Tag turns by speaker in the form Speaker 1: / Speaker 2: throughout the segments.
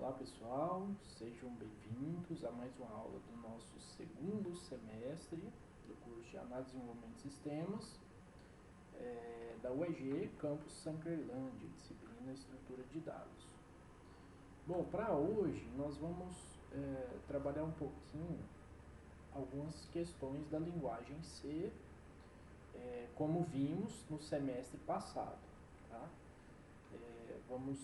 Speaker 1: Olá pessoal, sejam bem-vindos a mais uma aula do nosso segundo semestre do curso de Análise e Desenvolvimento de Sistemas da UEG, Campus Sankerlândia, disciplina Estrutura de Dados. Bom, para hoje nós vamos trabalhar um pouquinho algumas questões da linguagem C, como vimos no semestre passado, tá? Vamos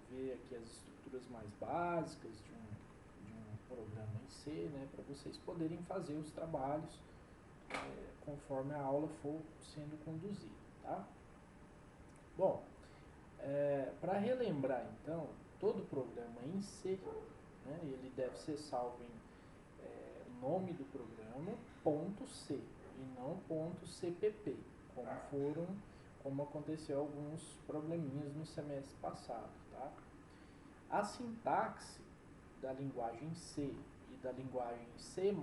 Speaker 1: ver aqui as estruturas mais básicas de um programa em C, né, para vocês poderem fazer os trabalhos conforme a aula for sendo conduzida, tá? Bom, para relembrar então, todo programa em C, né, ele deve ser salvo em nome do programa, .c, e não .cpp, como aconteceu alguns probleminhas no semestre passado, tá? A sintaxe da linguagem C e da linguagem C++,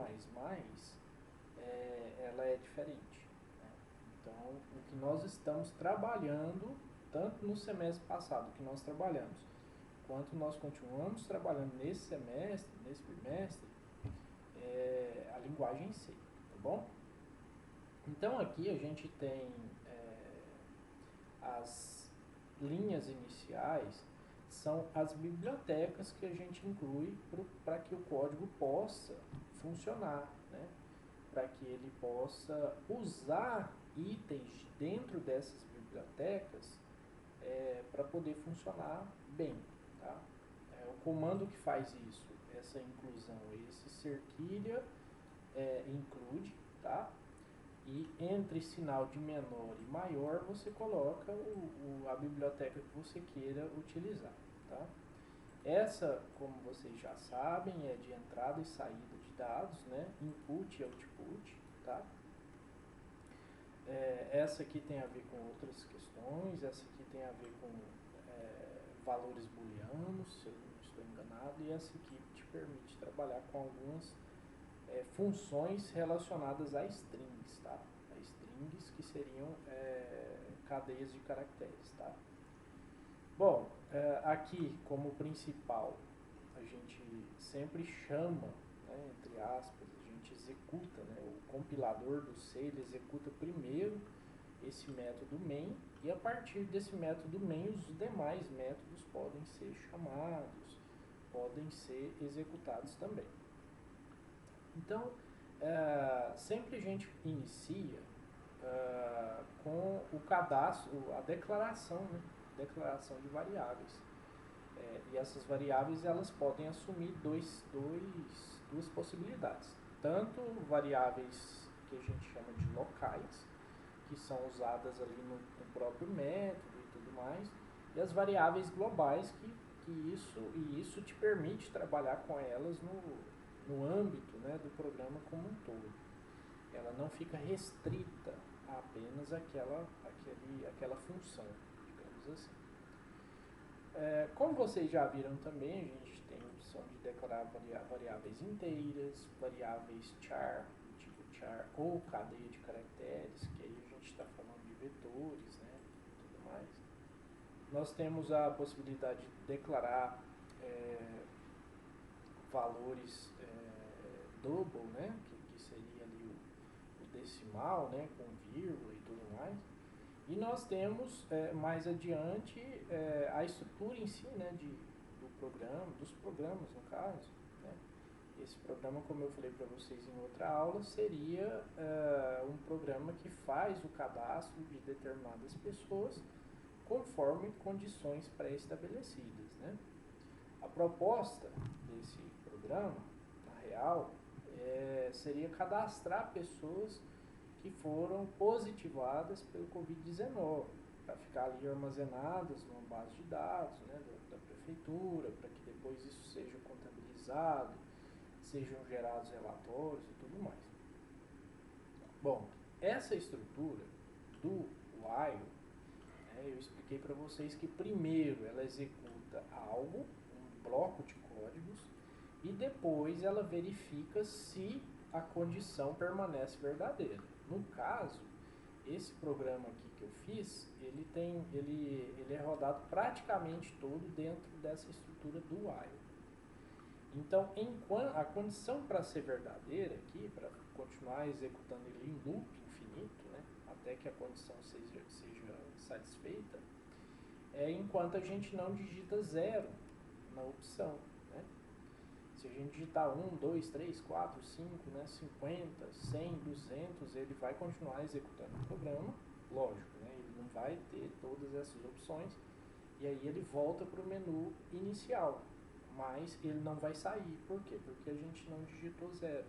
Speaker 1: ela é diferente, né? Então, o que nós estamos trabalhando, tanto no semestre passado que nós trabalhamos, quanto nós continuamos trabalhando nesse semestre, nesse bimestre, a linguagem C, tá bom? Então, aqui a gente tem as linhas iniciais, são as bibliotecas que a gente inclui para que o código possa funcionar, né? Para que ele possa usar itens dentro dessas bibliotecas para poder funcionar bem, tá? O comando que faz isso, essa inclusão, esse cerquilha include, tá? E entre sinal de menor e maior você coloca a biblioteca que você queira utilizar, tá? Essa, como vocês já sabem, é de entrada e saída de dados, né? Input e output, tá? Essa aqui tem a ver com outras questões, essa aqui tem a ver com valores booleanos, se eu não estou enganado, e essa aqui te permite trabalhar com algumas funções relacionadas a strings, tá? A strings que seriam cadeias de caracteres, tá? Bom, aqui como principal a gente sempre chama, né, entre aspas, a gente executa, né, o compilador do C, ele executa primeiro esse método main, e a partir desse método main os demais métodos podem ser chamados, podem ser executados também. Então, sempre a gente inicia com o cadastro, a declaração, né? Declaração de variáveis. E essas variáveis elas podem assumir duas possibilidades. Tanto variáveis que a gente chama de locais, que são usadas ali no próprio método e tudo mais, e as variáveis globais que isso te permite trabalhar com elas no âmbito, né, do programa como um todo. Ela não fica restrita a apenas aquela função, digamos assim. Como vocês já viram também, a gente tem a opção de declarar variáveis inteiras, variáveis char, tipo char, ou cadeia de caracteres, que aí a gente está falando de vetores, né, e tudo mais. Nós temos a possibilidade de declarar valores double, né, que seria ali o decimal, né, com vírgula e tudo mais. E nós temos mais adiante a estrutura em si, né, dos programas no caso, né. Esse programa, como eu falei para vocês em outra aula, seria um programa que faz o cadastro de determinadas pessoas conforme condições pré-estabelecidas, né. A proposta desse programa, na real, seria cadastrar pessoas que foram positivadas pelo Covid-19, para ficar ali armazenadas numa base de dados, né, da prefeitura, para que depois isso seja contabilizado, sejam gerados relatórios e tudo mais. Bom, essa estrutura do while, eu expliquei para vocês que primeiro ela executa algo, um bloco de códigos, e depois ela verifica se a condição permanece verdadeira. No caso, esse programa aqui que eu fiz, ele é rodado praticamente todo dentro dessa estrutura do while, Então, a condição para ser verdadeira aqui, para continuar executando ele em loop infinito, né, até que a condição seja satisfeita, é enquanto a gente não digita zero na opção. Né? Se a gente digitar 1, 2, 3, 4, 5, né, 50, 100, 200, ele vai continuar executando o programa, lógico, né? Ele não vai ter todas essas opções, e aí ele volta para o menu inicial, mas ele não vai sair. Por quê? Porque a gente não digitou zero.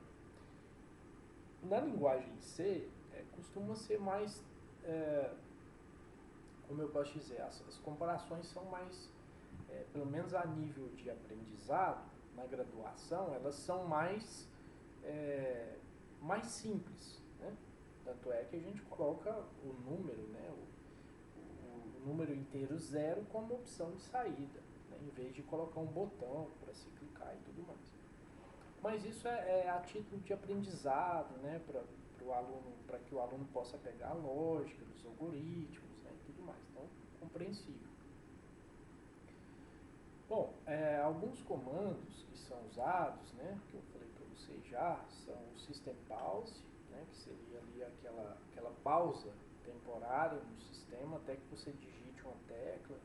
Speaker 1: Na linguagem C, costuma ser mais, como eu posso dizer, as comparações são mais, pelo menos a nível de aprendizado, na graduação, elas são mais simples, né? Tanto é que a gente coloca o número, né, o número inteiro zero como opção de saída, né, em vez de colocar um botão para se clicar e tudo mais. Mas isso é a título de aprendizado, né, para que o aluno possa pegar a lógica dos algoritmos, né, e tudo mais. Então, compreensível. Bom, alguns comandos que são usados, né, que eu falei para vocês já, são o system pause, né, que seria ali aquela pausa temporária no sistema até que você digite uma tecla.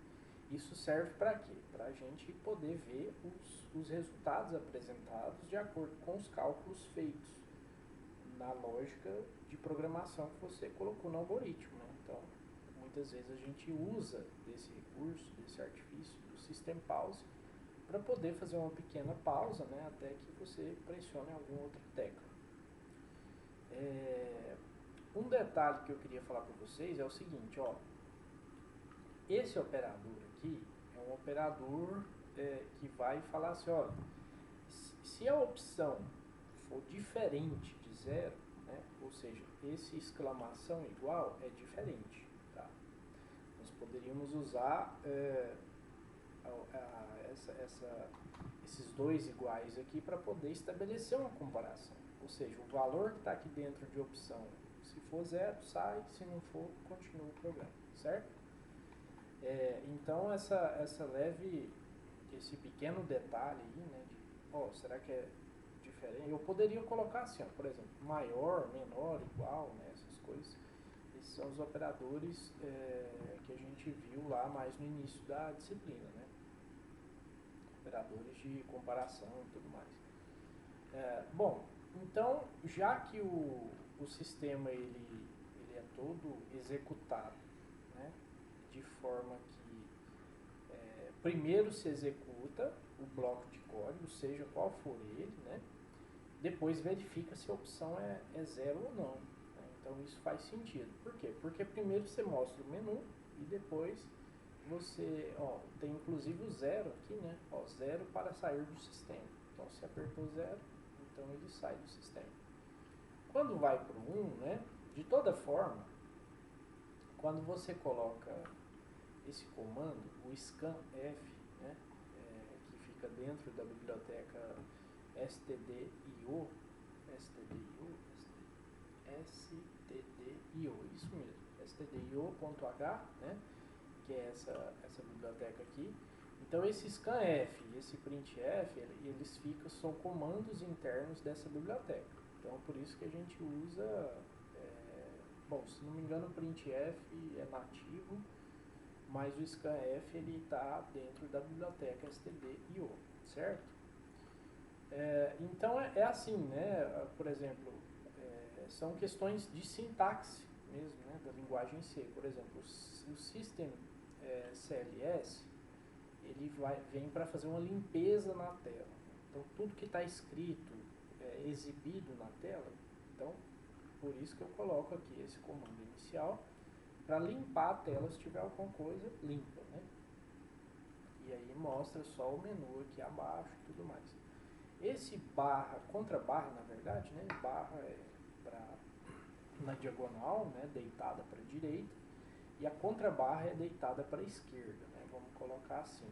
Speaker 1: Isso serve para quê? Para a gente poder ver os resultados apresentados de acordo com os cálculos feitos na lógica de programação que você colocou no algoritmo. Né? Então, muitas vezes a gente usa desse recurso, desse artifício do system pause, para poder fazer uma pequena pausa, né, até que você pressione alguma outra tecla. Um detalhe que eu queria falar para vocês é o seguinte, ó, esse operador aqui é um operador que vai falar assim, ó, se a opção for diferente de zero, né, ou seja, esse exclamação igual é diferente, tá? Nós poderíamos usar esses dois iguais aqui para poder estabelecer uma comparação. Ou seja, o valor que está aqui dentro de opção, se for zero, sai, se não for, continua o programa, certo? Então, esse pequeno detalhe aí, né, de, será que é diferente? Eu poderia colocar assim, ó, por exemplo, maior, menor, igual, né, essas coisas. Esses são os operadores que a gente viu lá mais no início da disciplina, né? Operadores de comparação e tudo mais. Bom, então, já que o sistema ele é todo executado, né, de forma que primeiro se executa o bloco de código, seja qual for ele, né, depois verifica se a opção é zero ou não. Né, então isso faz sentido. Por quê? Porque primeiro você mostra o menu e depois você, tem inclusive o zero aqui, né? Zero para sair do sistema. Então, se apertou zero, então ele sai do sistema. Quando vai para o 1, né? De toda forma, quando você coloca esse comando, o scanf, né? Que fica dentro da biblioteca stdio, isso mesmo, stdio.h, né? Que é essa biblioteca aqui. Então esse scanf e esse printf, eles são comandos internos dessa biblioteca. Então por isso que a gente usa, bom, se não me engano o printf é nativo, mas o scanf ele está dentro da biblioteca stdio, certo? Então é assim, né? Por exemplo, são questões de sintaxe mesmo, né? Da linguagem C. Por exemplo, o system CLS, ele vem para fazer uma limpeza na tela. Então, tudo que está escrito, exibido na tela, então, por isso que eu coloco aqui esse comando inicial, para limpar a tela se tiver alguma coisa limpa, né? E aí mostra só o menu aqui abaixo e tudo mais. Esse barra, contra barra, na verdade, né? Barra na diagonal, né? Deitada para a direita, e a contrabarra é deitada para a esquerda, né? Vamos colocar assim.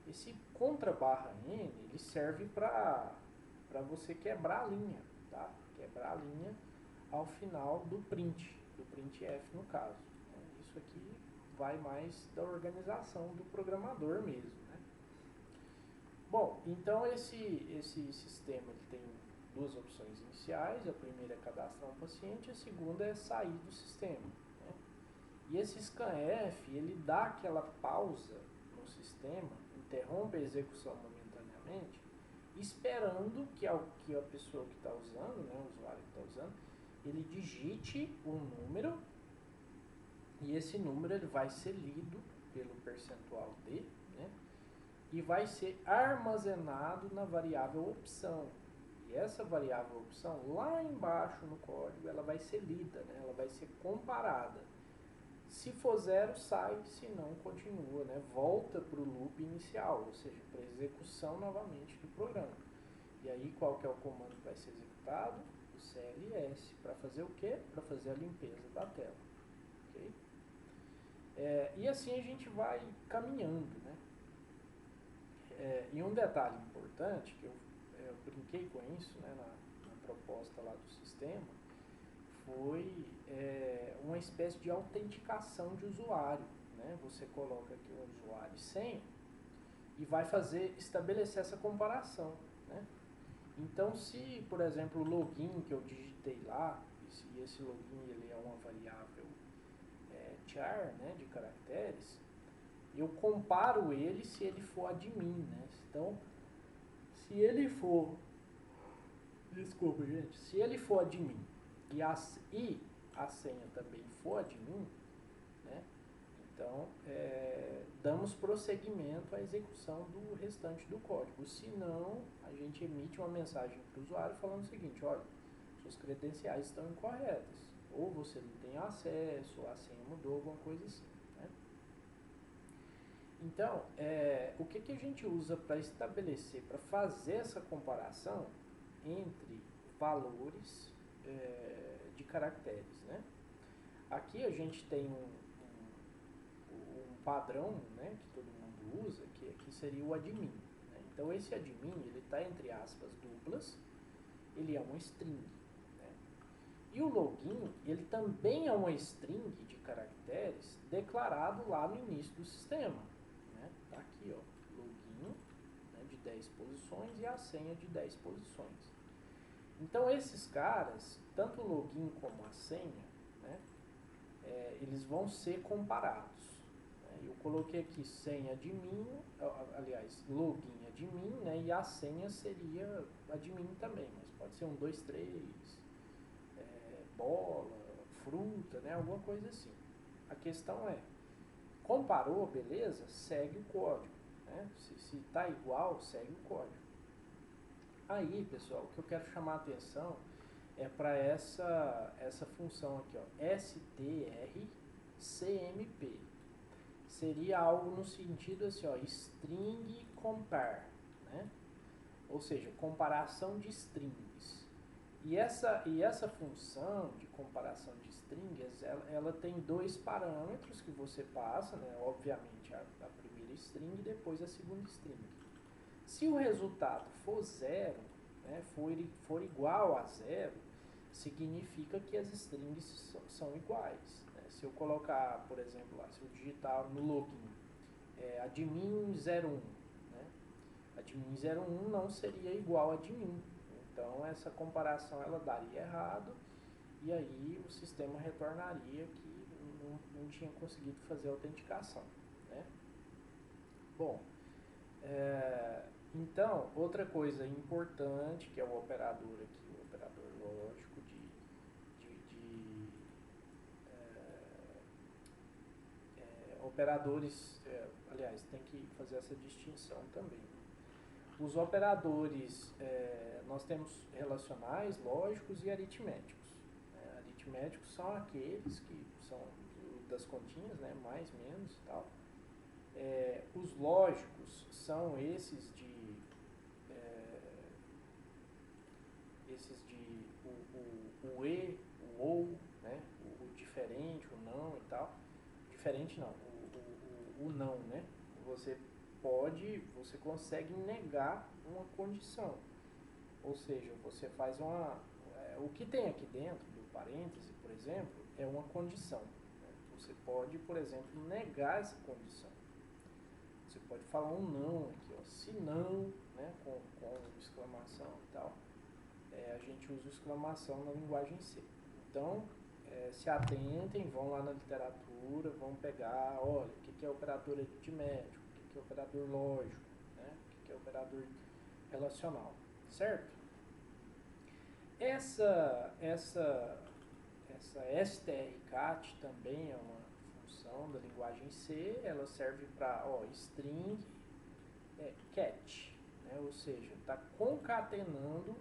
Speaker 1: Esse contrabarra N, ele serve para você quebrar a linha, tá? Quebrar a linha ao final do printf no caso. Isso aqui vai mais da organização do programador mesmo, né? Bom, então esse sistema ele tem duas opções iniciais. A primeira é cadastrar um paciente, a segunda é sair do sistema, né? E esse scanf, ele dá aquela pausa no sistema, interrompe a execução momentaneamente, esperando que a pessoa que está usando, né, o usuário que está usando, ele digite um número, e esse número ele vai ser lido pelo percentual D, né, e vai ser armazenado na variável opção. E essa variável opção, lá embaixo no código, ela vai ser lida, né, ela vai ser comparada. Se for zero, sai, se não, continua, né? Volta para o loop inicial, ou seja, para a execução novamente do programa. E aí, qual que é o comando que vai ser executado? O CLS. Para fazer o quê? Para fazer a limpeza da tela. Okay? E assim a gente vai caminhando, né? E um detalhe importante, que eu brinquei com isso, né, na proposta lá do sistema, foi uma espécie de autenticação de usuário, né? Você coloca aqui um usuário e senha e vai estabelecer essa comparação, né? Então, se, por exemplo, o login que eu digitei lá, e esse login ele é uma variável char, né, de caracteres, eu comparo ele se ele for admin, né? Então, se ele for, desculpa, gente, se ele for admin e a senha também for admin, né? Então, damos prosseguimento à execução do restante do código. Se não, a gente emite uma mensagem para o usuário falando o seguinte: olha, suas credenciais estão incorretas, ou você não tem acesso, ou a senha mudou, alguma coisa assim, né? Então, o que a gente usa para estabelecer, para fazer essa comparação entre valores de caracteres, né? Aqui a gente tem um padrão, né, que todo mundo usa, que seria o admin, né? Então esse admin, ele está entre aspas duplas, ele é uma string, né? E o login, ele também é uma string de caracteres declarado lá no início do sistema, né? Tá aqui, ó, login, né, de 10 posições e a senha de 10 posições. Então esses caras, tanto o login como a senha, né, eles vão ser comparados. Né? Eu coloquei aqui senha admin, aliás, login admin, né, e a senha seria admin também, mas pode ser 1, 2, 3, bola, fruta, né, alguma coisa assim. A questão é, comparou, beleza, segue o código. Né? Se está igual, segue o código. Aí, pessoal, o que eu quero chamar a atenção é para essa função aqui, ó, strcmp. Seria algo no sentido assim, ó, string compare, né? Ou seja, comparação de strings. E essa função de comparação de strings, ela tem dois parâmetros que você passa, né? Obviamente a primeira string e depois a segunda string. Se o resultado for zero, né, for igual a zero, significa que as strings são iguais. Né? Se eu colocar, por exemplo, lá, se eu digitar no login admin 01, né? Admin 01 não seria igual a admin. Então essa comparação ela daria errado e aí o sistema retornaria que não tinha conseguido fazer a autenticação. Né? Bom, então, outra coisa importante, que é o operador aqui, o operador lógico operadores, aliás, tem que fazer essa distinção também. Os operadores, nós temos relacionais, lógicos e aritméticos. Aritméticos são aqueles que são das continhas, né, mais, menos e tal. Os lógicos são esses de o e, o ou, né? O diferente, o não e tal. Diferente não, o não, né? Você consegue negar uma condição. Ou seja, você faz o que tem aqui dentro do parêntese, por exemplo, é uma condição. Né? Você pode, por exemplo, negar essa condição. Você pode falar um não aqui, ó, se não, né, com exclamação e tal, a gente usa exclamação na linguagem C. Então, se atentem, vão lá na literatura, vão pegar, olha, o que é operador aritmético, o que é operador lógico, né, o que é operador relacional, certo? Essa strcat também é uma função da linguagem C, ela serve para string cat, né? Ou seja, está concatenando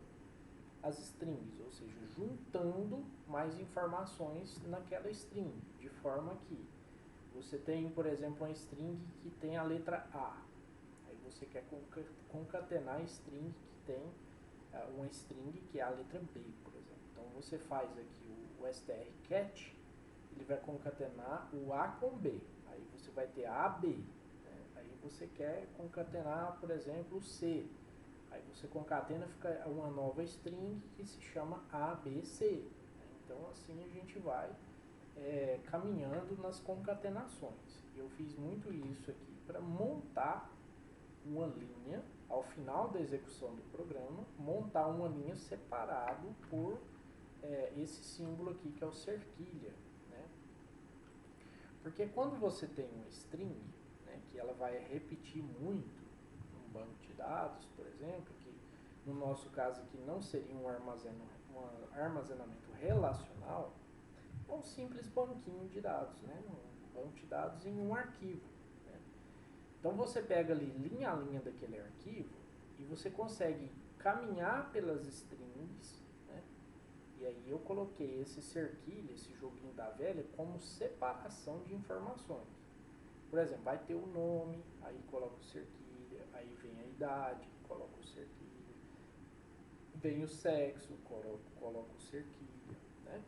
Speaker 1: as strings, ou seja, juntando mais informações naquela string, de forma que você tem, por exemplo, uma string que tem a letra A, aí você quer concatenar a string que tem uma string que é a letra B, por exemplo. Então você faz aqui o strcat, ele vai concatenar o A com B, aí você vai ter AB, né? Aí você quer concatenar, por exemplo, o C, aí você concatena, fica uma nova string que se chama ABC, né? Então assim a gente vai caminhando nas concatenações. Eu fiz muito isso aqui para montar uma linha, ao final da execução do programa, montar uma linha separado por esse símbolo aqui que é o cerquilha, né? Porque quando você tem uma string, né, que ela vai repetir muito num banco de dados, por exemplo, que no nosso caso aqui não seria um armazenamento relacional, é um simples banquinho de dados, né? Um banco de dados em um arquivo. Então você pega ali linha a linha daquele arquivo e você consegue caminhar pelas strings, né? E aí eu coloquei esse cerquilho, esse joguinho da velha, como separação de informações. Por exemplo, vai ter o nome, aí coloca o cerquilho, aí vem a idade, coloca o cerquilho, vem o sexo, coloca o cerquilho, né?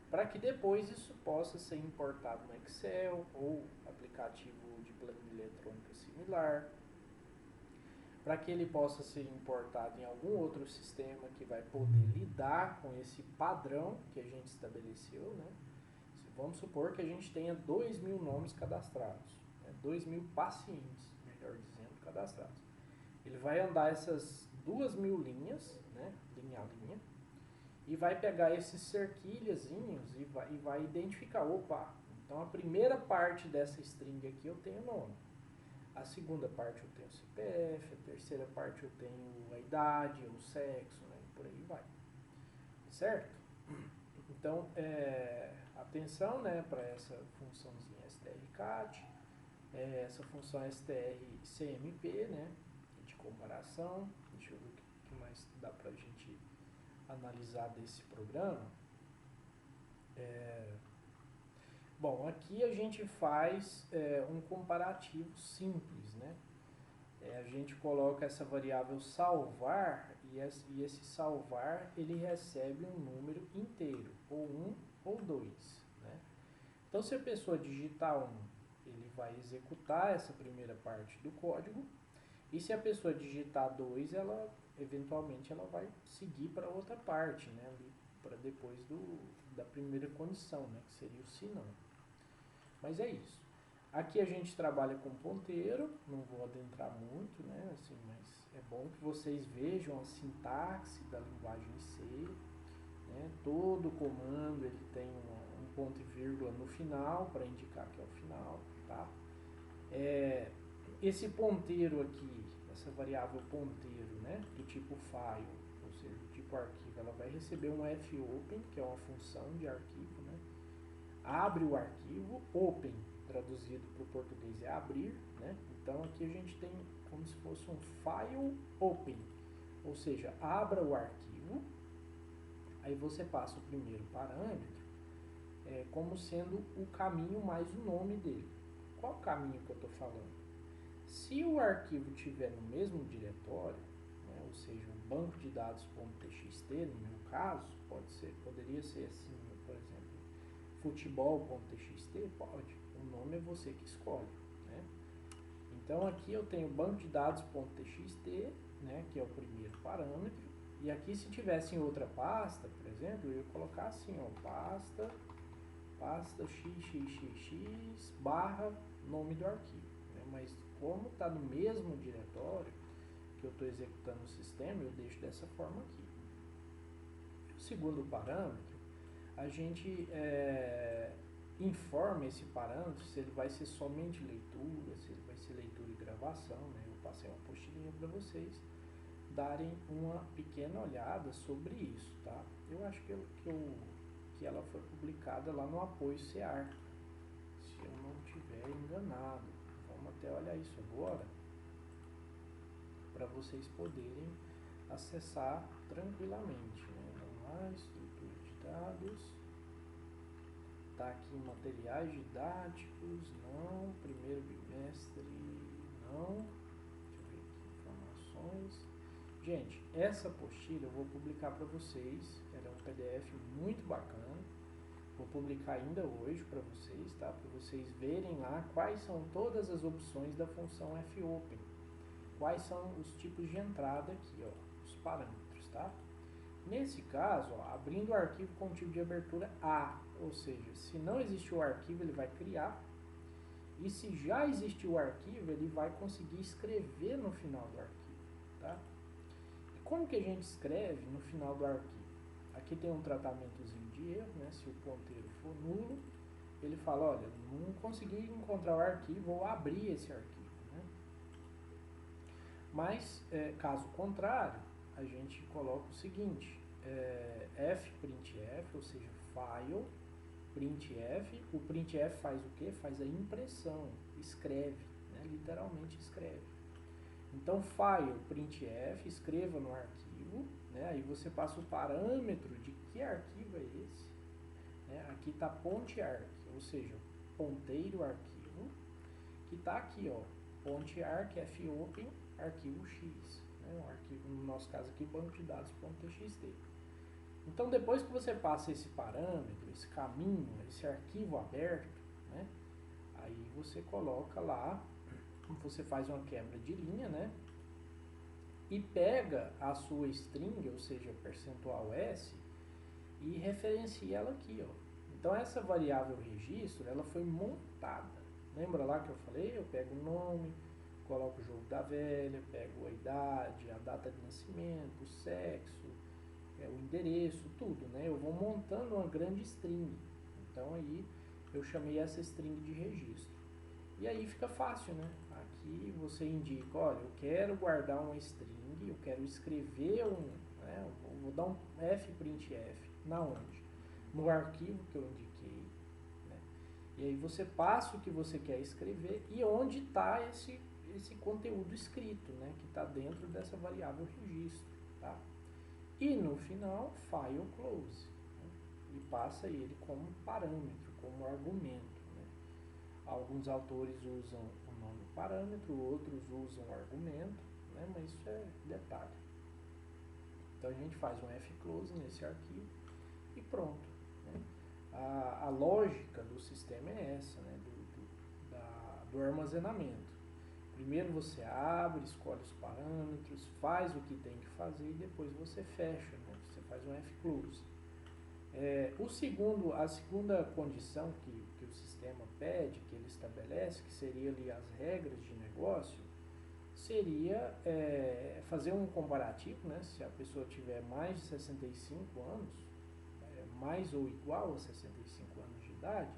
Speaker 1: Para que depois isso possa ser importado no Excel ou aplicativo de planilha eletrônica similar, para que ele possa ser importado em algum outro sistema que vai poder lidar com esse padrão que a gente estabeleceu, né? Vamos supor que a gente tenha 2.000 nomes cadastrados, né? 2.000 pacientes, melhor dizendo, cadastrados. Ele vai andar essas 2.000 linhas, né? Linha a linha, e vai pegar esses cerquilhazinhos e vai identificar, opa, então a primeira parte dessa string aqui eu tenho nome, a segunda parte eu tenho CPF, a terceira parte eu tenho a idade, o sexo, né, e por aí vai, certo? Então, atenção, né, para essa funçãozinha strcat, essa função strcmp, né, de comparação. Deixa eu ver o que mais dá para a gente analisar desse programa. Bom, aqui a gente faz um comparativo simples, né? A gente coloca essa variável salvar e esse salvar ele recebe um número inteiro, ou 1 ou 2, né? Então se a pessoa digitar 1, ele vai executar essa primeira parte do código, e se a pessoa digitar 2, ela eventualmente ela vai seguir para outra parte, né? Para depois da primeira condição, né? Que seria o se não. Mas é isso. Aqui a gente trabalha com ponteiro, não vou adentrar muito, né? Assim, mas é bom que vocês vejam a sintaxe da linguagem C, né? Todo comando ele tem um ponto e vírgula no final para indicar que é o final, tá? Esse ponteiro aqui, essa variável ponteiro, né? Do tipo file, ou seja, do tipo arquivo, ela vai receber um fopen, que é uma função de arquivo, né? Abre o arquivo, open, traduzido para o português é abrir, né? Então aqui a gente tem como se fosse um file open, ou seja, abra o arquivo, aí você passa o primeiro parâmetro como sendo o caminho mais o nome dele. Qual caminho que eu estou falando? Se o arquivo estiver no mesmo diretório, né, ou seja, o banco de dados.txt, no meu caso, poderia ser assim, por exemplo, futebol.txt, pode, o nome é você que escolhe, né? Então aqui eu tenho banco de dados.txt, né, que é o primeiro parâmetro, e aqui se tivesse em outra pasta, por exemplo, eu ia colocar assim, ó, pasta xxx barra nome do arquivo, né? Mas como está no mesmo diretório que eu estou executando o sistema, eu deixo dessa forma aqui. O segundo parâmetro, a gente informa esse parâmetro se ele vai ser somente leitura, se ele vai ser leitura e gravação, né? Eu passei uma postilhinha para vocês darem uma pequena olhada sobre isso, tá? Eu acho que ela foi publicada lá no apoio CEAR, se eu não estiver enganado. Vamos até olhar isso agora, para vocês poderem acessar tranquilamente, né? Vamos lá, estrutura de dados, tá aqui materiais didáticos, não, primeiro bimestre, não, deixa eu ver aqui, informações. Gente, essa apostila eu vou publicar para vocês, ela é um PDF muito bacana, vou publicar ainda hoje para vocês, tá? Para vocês verem lá quais são todas as opções da função fopen, quais são os tipos de entrada aqui, ó, os parâmetros, tá? Nesse caso, ó, abrindo o arquivo com tipo de abertura A, ou seja, se não existiu o arquivo, ele vai criar, e se já existiu o arquivo, ele vai conseguir escrever no final do arquivo, tá? Como que a gente escreve no final do arquivo? Aqui tem um tratamentozinho de erro, né? Se o ponteiro for nulo, ele fala, olha, não consegui encontrar o arquivo, vou abrir esse arquivo, né? Mas, caso contrário, a gente coloca o seguinte, fprintf, ou seja, file, printf, o printf faz o quê? Faz a impressão, escreve, né? Literalmente escreve. Então, file printf, escreva no arquivo, né? Aí você passa o parâmetro de que arquivo é esse, né? Aqui está pontearc, ou seja, ponteiro arquivo, que está aqui, ó, pontearc fopen arquivo x, né? Um arquivo, no nosso caso aqui, banco de dados.txt. Então, depois que você passa esse parâmetro, esse caminho, esse arquivo aberto, né? Aí você coloca lá, você faz uma quebra de linha, né? E pega a sua string, ou seja, percentual S, e referencia ela aqui, ó. Então essa variável registro, ela foi montada. Lembra lá que eu falei? Eu pego o nome, coloco o jogo da velha, pego a idade, a data de nascimento, o sexo, o endereço, tudo, né? Eu vou montando uma grande string. Então aí eu chamei essa string de registro. E aí fica fácil, né? Aqui você indica, olha, eu quero guardar uma string, eu quero escrever né, eu vou dar um fprintf, na onde? No arquivo que eu indiquei, né? E aí você passa o que você quer escrever e onde está esse conteúdo escrito, né? Que está dentro dessa variável registro, tá? E no final, file close, né? E passa ele como parâmetro, como argumento. Alguns autores usam o nome parâmetro, outros usam o argumento, né? Mas isso é detalhe. Então a gente faz um fclose nesse arquivo e pronto, né? A lógica do sistema é essa, né? Do armazenamento. Primeiro você abre, escolhe os parâmetros, faz o que tem que fazer e depois você fecha, né? Você faz um fclose. A segunda condição que o sistema pede, que ele estabelece, que seria ali as regras de negócio, seria fazer um comparativo, né? Se a pessoa tiver mais de 65 anos, mais ou igual a 65 anos de idade,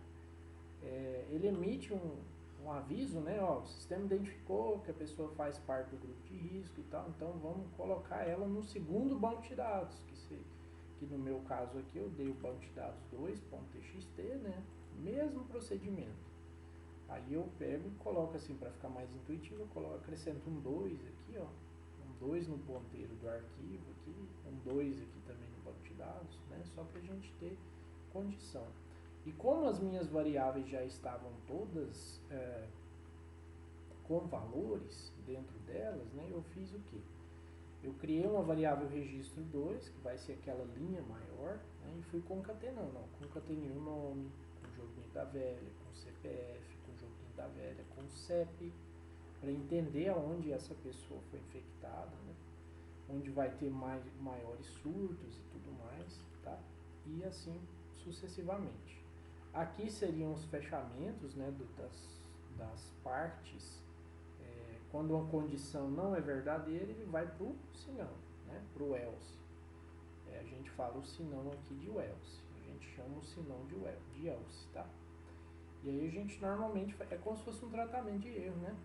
Speaker 1: ele emite um aviso, né? Ó, o sistema identificou que a pessoa faz parte do grupo de risco e tal, então vamos colocar ela no segundo banco de dados, que no meu caso aqui eu dei o banco de dados 2.txt, né? Mesmo procedimento. Aí eu pego e coloco assim, para ficar mais intuitivo, eu acrescento um 2 aqui, ó. Um 2 no ponteiro do arquivo aqui, um 2 aqui também no banco de dados, né? Só para a gente ter condição. E como as minhas variáveis já estavam todas com valores dentro delas, né? Eu fiz o quê? Eu criei uma variável registro 2, que vai ser aquela linha maior, né? E fui concatenando, ó. Concatenei o nome, com o joguinho da velha, com o CPF, com o joguinho da velha, com o CEP, para entender aonde essa pessoa foi infectada, né? Onde vai ter maiores surtos e tudo mais, tá? E assim sucessivamente. Aqui seriam os fechamentos, né, das partes quando uma condição não é verdadeira, ele vai para o senão, né? Para o else. A gente fala o senão aqui de else. A gente chama o senão de else, tá? E aí a gente normalmente é como se fosse um tratamento de erro, né?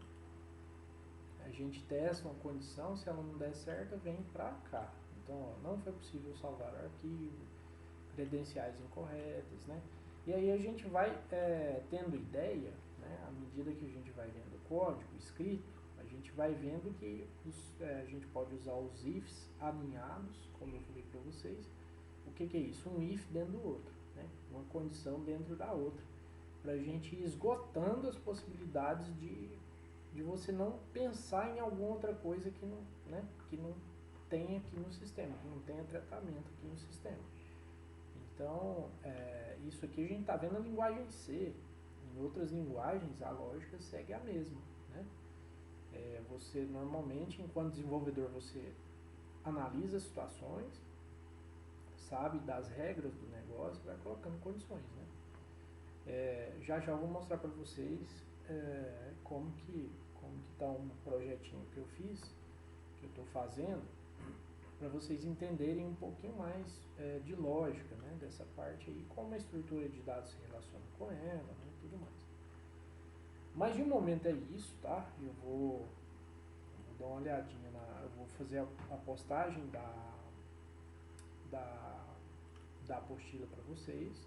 Speaker 1: A gente testa uma condição, se ela não der certo, vem para cá. Então, ó, não foi possível salvar o arquivo, credenciais incorretas, né? E aí a gente vai tendo ideia, né? À medida que a gente vai vendo o código escrito, a gente vai vendo que a gente pode usar os ifs alinhados, como eu falei para vocês. O que é isso? Um if dentro do outro, né? Uma condição dentro da outra, para a gente ir esgotando as possibilidades de você não pensar em alguma outra coisa que não, né, que não tem aqui no sistema, que não tenha tratamento aqui no sistema. Então, isso aqui a gente está vendo a linguagem C. Em outras linguagens, a lógica segue a mesma, né? Você normalmente, enquanto desenvolvedor, você analisa situações, sabe das regras do negócio, vai colocando condições, né? Já eu vou mostrar para vocês como que está um projetinho que eu fiz, que eu estou fazendo, para vocês entenderem um pouquinho mais de lógica, né, dessa parte aí, como a estrutura de dados se relaciona com ela, né, e tudo mais. Mas de momento é isso, tá? Eu vou dar uma olhadinha eu vou fazer a postagem da apostila para vocês.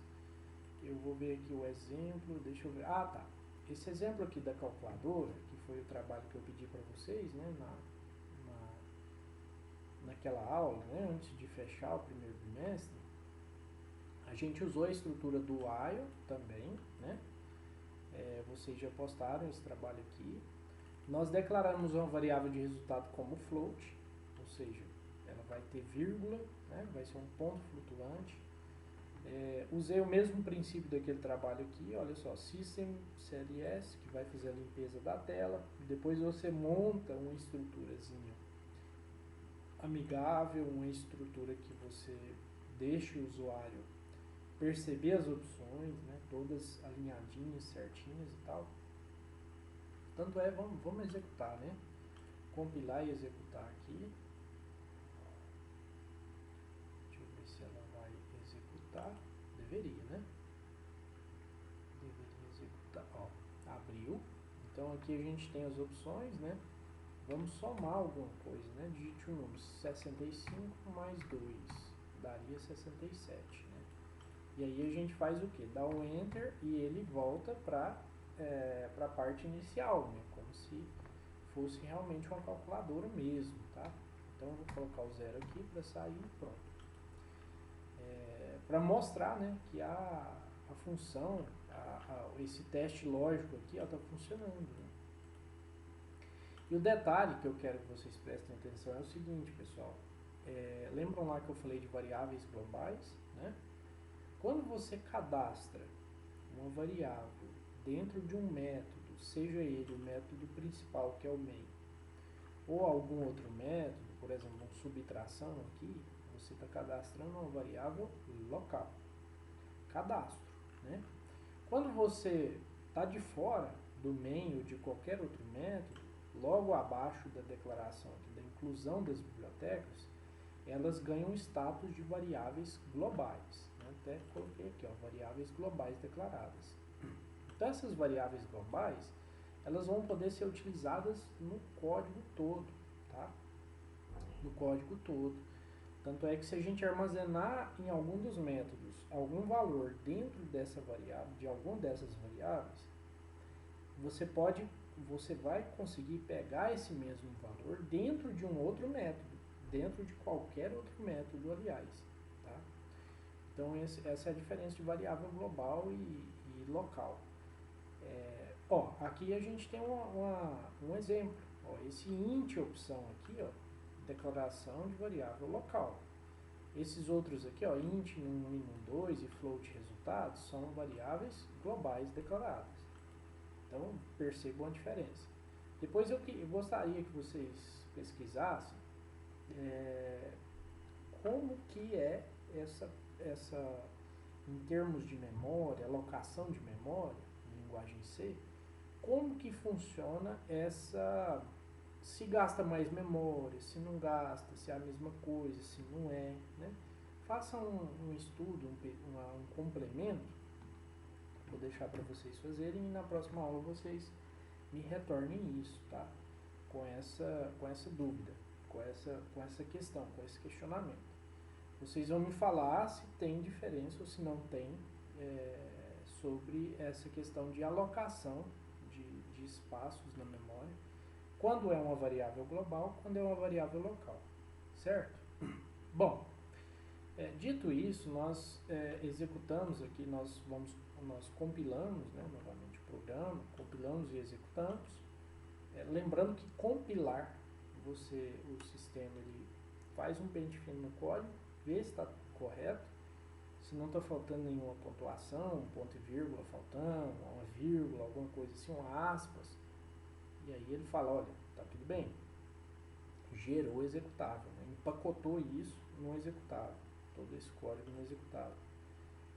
Speaker 1: Eu vou ver aqui o exemplo, deixa eu ver. Ah, tá. Esse exemplo aqui da calculadora, que foi o trabalho que eu pedi para vocês, né, naquela aula, né, antes de fechar o primeiro bimestre, a gente usou a estrutura do while também, né? Vocês já postaram esse trabalho aqui. Nós declaramos uma variável de resultado como float, ou seja, ela vai ter vírgula, né, vai ser um ponto flutuante. Usei o mesmo princípio daquele trabalho aqui, olha só, System CLS, que vai fazer a limpeza da tela, depois você monta uma estruturazinha amigável, uma estrutura que você deixe o usuário perceber as opções, né, todas alinhadinhas, certinhas e tal. Tanto vamos executar, né, compilar e executar aqui. Se ela vai executar, deveria, né? Deveria executar, ó, abriu. Então aqui a gente tem as opções, né? Vamos somar alguma coisa, né? Digite o número 65 mais 2, daria 67, né? E aí a gente faz o que? Dá um Enter e ele volta para a parte inicial, né? Como se fosse realmente uma calculadora mesmo, tá? Então eu vou colocar o 0 aqui para sair e pronto. Para mostrar, né, que a função, esse teste lógico aqui está funcionando. Né? E o detalhe que eu quero que vocês prestem atenção é o seguinte, pessoal. Lembram lá que eu falei de variáveis globais? Né? Quando você cadastra uma variável dentro de um método, seja ele o método principal, que é o main, ou algum outro método, por exemplo, uma subtração aqui, você está cadastrando uma variável local. Cadastro, né? Quando você está de fora do main ou de qualquer outro método, logo abaixo da declaração aqui, da inclusão das bibliotecas, elas ganham status de variáveis globais. Né? Até coloquei aqui, ó, variáveis globais declaradas. Então essas variáveis globais, elas vão poder ser utilizadas no código todo, tá? No código todo. Tanto é que se a gente armazenar em algum dos métodos algum valor dentro dessa variável, de alguma dessas variáveis, você vai conseguir pegar esse mesmo valor dentro de um outro método, dentro de qualquer outro método, aliás. Tá? Então essa é a diferença de variável global e local. Aqui a gente tem um exemplo. Ó, esse int opção aqui, ó, declaração de variável local. Esses outros aqui, ó, int num e num 2 e float resultados, são variáveis globais declaradas. Então, percebam a diferença. Depois eu gostaria que vocês pesquisassem como que é essa, em termos de memória, alocação de memória, em linguagem C, como que funciona essa se gasta mais memória, se não gasta, se é a mesma coisa, se não é, né? Faça um estudo, um complemento, vou deixar para vocês fazerem e na próxima aula vocês me retornem isso, tá? Com essa dúvida, com essa questão, com esse questionamento. Vocês vão me falar se tem diferença ou se não tem sobre essa questão de alocação de espaços na memória, quando é uma variável global, quando é uma variável local, certo? Bom, dito isso, nós executamos aqui, nós compilamos, né, novamente o programa, compilamos e executamos. Lembrando que compilar, o sistema ele faz um pente fino no código, vê se está correto, se não está faltando nenhuma pontuação, um ponto e vírgula faltando, uma vírgula, alguma coisa assim, uma aspas, e aí ele fala, olha, está tudo bem, gerou o executável, né? Empacotou isso no executável, todo esse código no executável,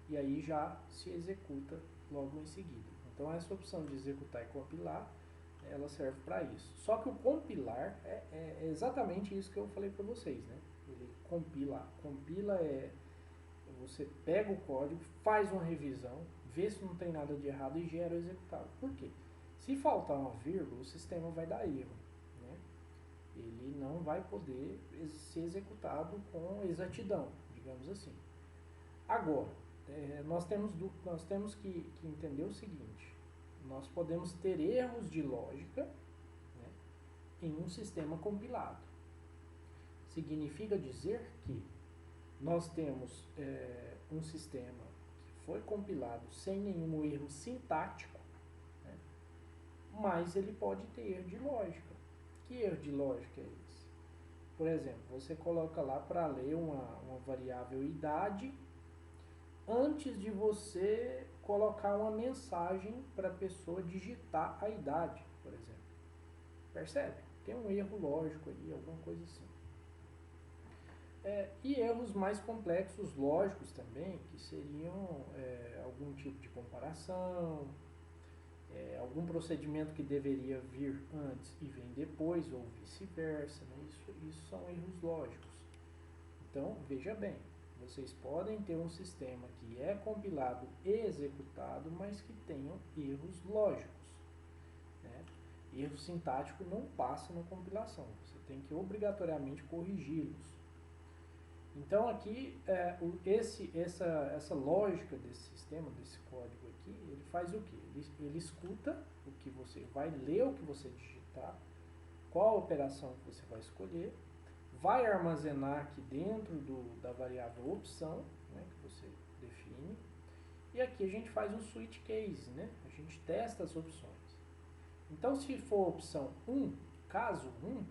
Speaker 1: e aí já se executa logo em seguida. Então essa opção de executar e compilar, ela serve para isso. Só que o compilar é exatamente isso que eu falei para vocês, né? Ele compila. Compila você pega o código, faz uma revisão, vê se não tem nada de errado e gera o executável. Por quê? Se faltar uma vírgula, o sistema vai dar erro, né? Ele não vai poder ser executado com exatidão, digamos assim. Agora, nós temos que entender o seguinte: nós podemos ter erros de lógica, né, em um sistema compilado. Significa dizer que nós temos um sistema que foi compilado sem nenhum erro sintático, né, mas ele pode ter erro de lógica. Que erro de lógica é esse? Por exemplo, você coloca lá para ler uma variável idade antes de você colocar uma mensagem para a pessoa digitar a idade, por exemplo. Percebe? Tem um erro lógico aí, alguma coisa assim. E erros mais complexos, lógicos também, que seriam algum tipo de comparação, algum procedimento que deveria vir antes e vem depois, ou vice-versa, né? Isso são erros lógicos. Então, veja bem, vocês podem ter um sistema que é compilado e executado, mas que tenham erros lógicos, né? Erro sintático não passa na compilação, você tem que obrigatoriamente corrigi-los. Então aqui, essa lógica desse sistema, desse código aqui, ele faz o quê? Ele escuta o que você vai ler, o que você digitar, qual a operação que você vai escolher, vai armazenar aqui dentro da variável opção, né, que você define, e aqui a gente faz um switch case, né? A gente testa as opções. Então, se for opção 1, caso 1,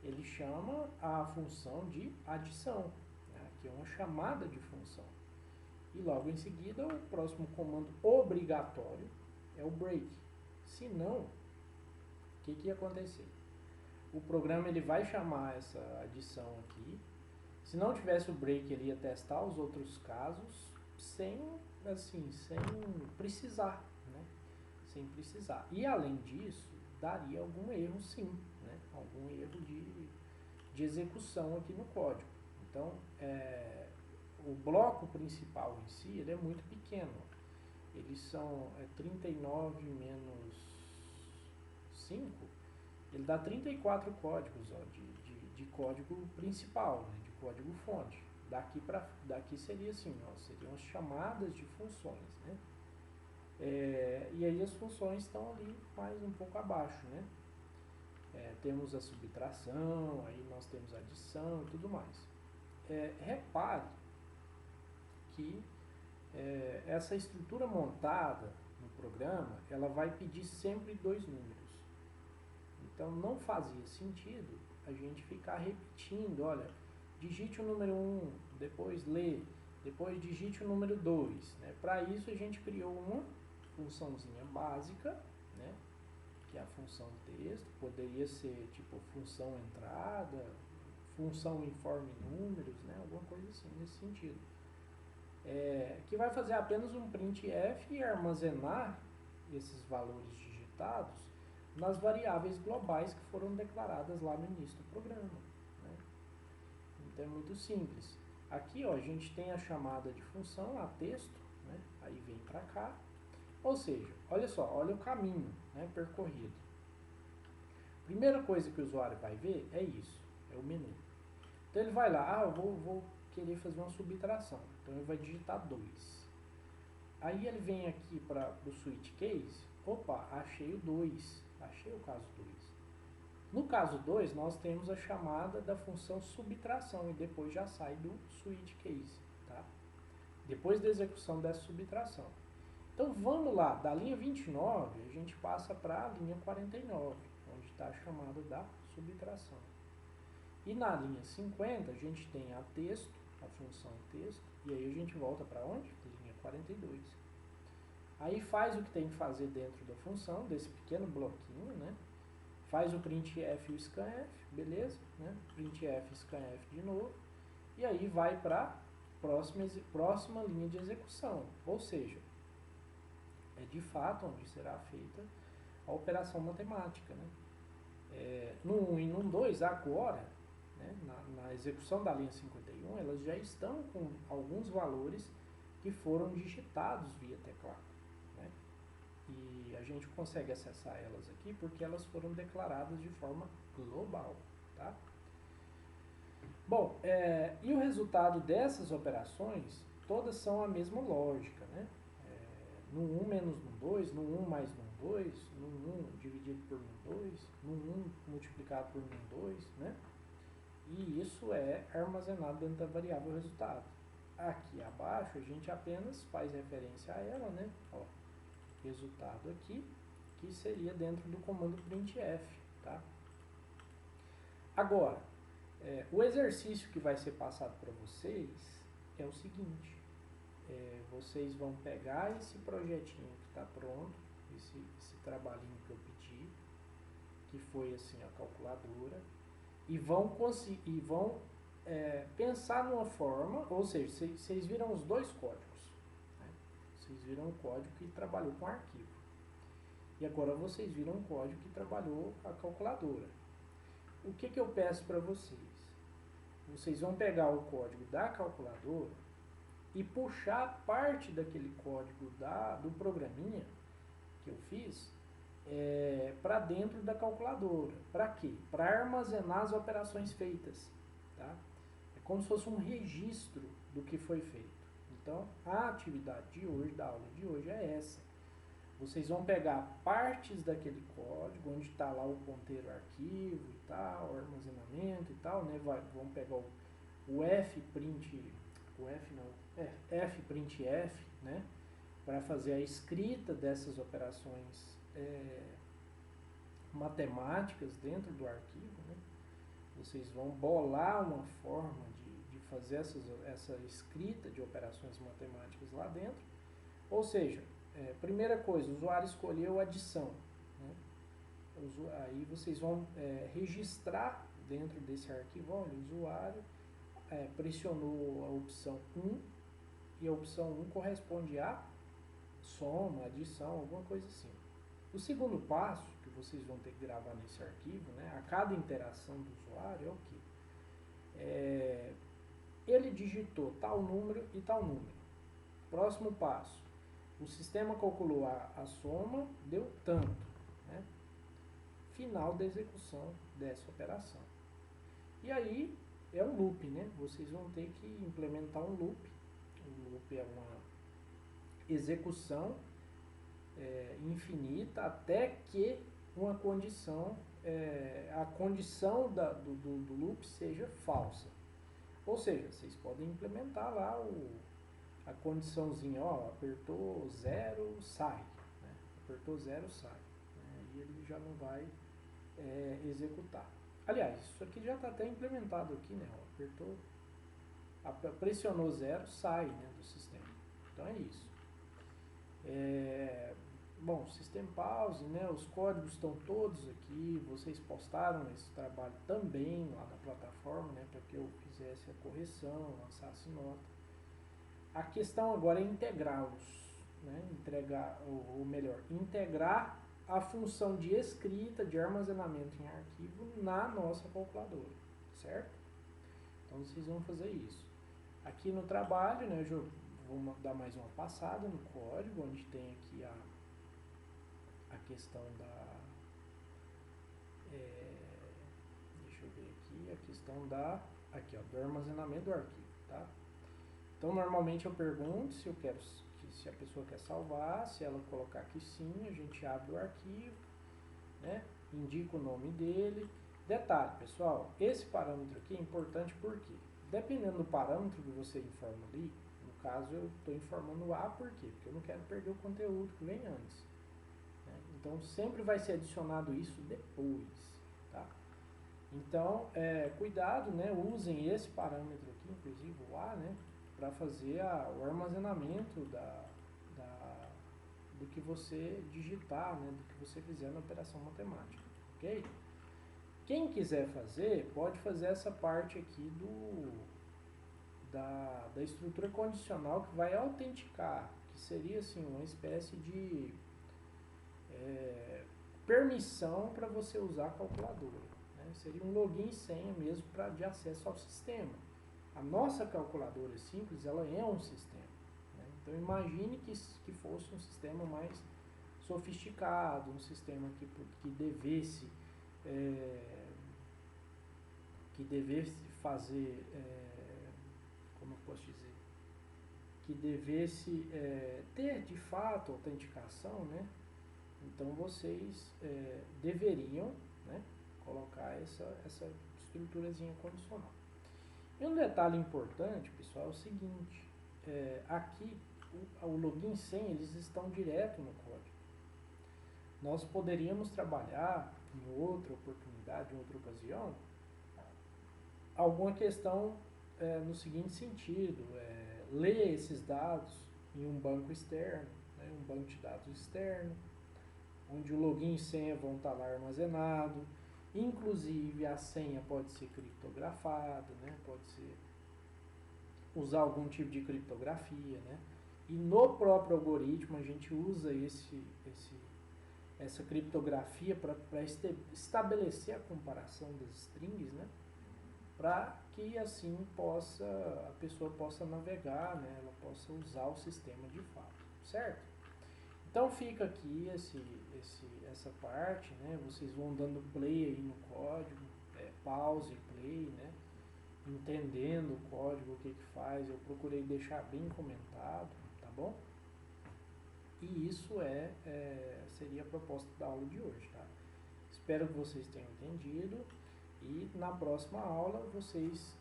Speaker 1: ele chama a função de adição, né? Aqui é uma chamada de função. E logo em seguida, o próximo comando obrigatório é o break. Se não, o que ia acontecer? O programa ele vai chamar essa adição aqui. Se não tivesse o break, ele ia testar os outros casos sem precisar, né? Sem precisar. E além disso, daria algum erro sim, né? Algum erro de execução aqui no código. Então, o bloco principal em si, ele é muito pequeno. Eles são 39 menos 5, ele dá 34 códigos, ó, de código principal, né, de código fonte. Daqui seria assim, ó, seriam as chamadas de funções, né? E aí as funções estão ali mais um pouco abaixo, né? Temos a subtração, aí nós temos a adição e tudo mais. Repare que essa estrutura montada no programa, ela vai pedir sempre 2 números. Então não fazia sentido a gente ficar repetindo, olha, digite o número 1, depois lê, depois digite o número 2. Né? Para isso a gente criou uma funçãozinha básica, né? Que é a função texto, poderia ser tipo função entrada, função informe números, né? Alguma coisa assim nesse sentido. Que vai fazer apenas um printf e armazenar esses valores digitados nas variáveis globais que foram declaradas lá no início do programa, né? Então é muito simples. Aqui, ó, a gente tem a chamada de função, a texto, né? Aí vem para cá. Ou seja, olha só, olha o caminho, né, percorrido. Primeira coisa que o usuário vai ver é isso, é o menu. Então ele vai lá, eu vou querer fazer uma subtração. Então ele vai digitar 2. Aí ele vem aqui para o switch case, opa, achei o 2, achei o caso 2. No caso 2, nós temos a chamada da função subtração e depois já sai do switch case, tá? Depois da execução dessa subtração. Então vamos lá, da linha 29 a gente passa para a linha 49, onde está a chamada da subtração. E na linha 50 a gente tem a texto, a função texto, e aí a gente volta para onde? Linha 42. Aí faz o que tem que fazer dentro da função, desse pequeno bloquinho, né? Faz o printf e o scanf, beleza? Né? Printf e scanf de novo, e aí vai para a próxima linha de execução, ou seja, é de fato onde será feita a operação matemática, né? No 1 e no 2, agora, né, na execução da linha 51, elas já estão com alguns valores que foram digitados via teclado, né? E a gente consegue acessar elas aqui porque elas foram declaradas de forma global, tá? Bom, e o resultado dessas operações, todas são a mesma lógica, né? No 1 menos no 2, no 1 mais no 2, no 1 dividido por no 2, no 1 multiplicado por no 2, né? E isso é armazenado dentro da variável resultado. Aqui abaixo a gente apenas faz referência a ela, né? Ó, resultado aqui, que seria dentro do comando printf, tá? Agora, o exercício que vai ser passado para vocês é o seguinte. Vocês vão pegar esse projetinho que está pronto, esse trabalhinho que eu pedi, que foi assim a calculadora, e vão pensar numa forma, ou seja, vocês viram os dois códigos, né? Vocês viram o código que trabalhou com arquivo, e agora vocês viram o código que trabalhou a calculadora. O que eu peço para vocês? Vocês vão pegar o código da calculadora e puxar parte daquele código do programinha que eu fiz para dentro da calculadora. Para quê? Para armazenar as operações feitas. Tá? É como se fosse um registro do que foi feito. Então, a atividade de hoje, da aula de hoje, é essa. Vocês vão pegar partes daquele código, onde está lá o ponteiro arquivo e tal, o armazenamento e tal, né? Vão pegar o fprintf, né, para fazer a escrita dessas operações matemáticas dentro do arquivo, né? Vocês vão bolar uma forma de fazer essa escrita de operações matemáticas lá dentro. Ou seja, primeira coisa, o usuário escolheu adição, né? Aí vocês vão registrar dentro desse arquivo, olha, o usuário pressionou a opção 1 e a opção 1 corresponde a soma, adição, alguma coisa assim. O segundo passo que vocês vão ter que gravar nesse arquivo, né, a cada interação do usuário é o quê? Ele digitou tal número e tal número. Próximo passo, o sistema calculou a soma, deu tanto, né? Final da execução dessa operação. E aí é um loop, né? Vocês vão ter que implementar um loop. O loop é uma execução infinita até que uma condição, a condição do loop seja falsa. Ou seja, vocês podem implementar lá a condiçãozinha, ó, apertou 0, sai. Né? Apertou 0, sai. Né? E ele já não vai executar. Aliás, isso aqui já está até implementado aqui, né? Ó, apertou, pressionou 0, sai, né, do sistema. Então é isso. Bom, System Pause, né? Os códigos estão todos aqui. Vocês postaram esse trabalho também lá na plataforma, né? Para que eu fizesse a correção, lançasse nota. A questão agora é integrá-los, né? Integrar a função de escrita, de armazenamento em arquivo na nossa calculadora, certo? Então vocês vão fazer isso. Aqui no trabalho, né, eu vou dar mais uma passada no código, onde tem aqui a questão da... deixa eu ver aqui, a questão da... Aqui, ó, do armazenamento do arquivo, tá? Então, normalmente eu pergunto se eu quero, se a pessoa quer salvar, se ela colocar que sim, a gente abre o arquivo, né? Indica o nome dele. Detalhe, pessoal, esse parâmetro aqui é importante porque, dependendo do parâmetro que você informa ali, no caso eu estou informando A por quê? Porque eu não quero perder o conteúdo que vem antes, né? Então, sempre vai ser adicionado isso depois, tá? Então, cuidado, né? Usem esse parâmetro aqui, inclusive o A, né? Para fazer o armazenamento do que você digitar, né? Do que você fizer na operação matemática, ok? Quem quiser fazer, pode fazer essa parte aqui da estrutura condicional que vai autenticar, que seria assim uma espécie de permissão para você usar a calculadora, né? Seria um login e senha mesmo de acesso ao sistema. A nossa calculadora simples, ela é um sistema, né? Então imagine que fosse um sistema mais sofisticado, um sistema que devesse fazer, como eu posso dizer, que devesse ter de fato autenticação, né? Então vocês deveriam, né, colocar essa estruturazinha condicional. E um detalhe importante, pessoal, é o seguinte, aqui o login e senha, eles estão direto no código. Nós poderíamos trabalhar em outra oportunidade, em outra ocasião, alguma questão no seguinte sentido, ler esses dados em um banco externo, né, um banco de dados externo, onde o login e senha vão estar lá armazenado, inclusive a senha pode ser criptografada, né, pode ser usar algum tipo de criptografia, né, e no próprio algoritmo a gente usa essa criptografia para estabelecer a comparação das strings, né, para que assim a pessoa possa navegar, né, ela possa usar o sistema de fato, certo? Então fica aqui essa parte, né, vocês vão dando play aí no código, pause e play, né, entendendo o código, o que faz, eu procurei deixar bem comentado, tá bom? E isso seria a proposta da aula de hoje, tá? Espero que vocês tenham entendido e na próxima aula vocês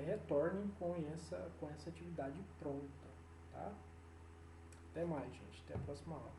Speaker 1: retornem com essa atividade pronta, tá? Até mais, gente. Até a próxima aula.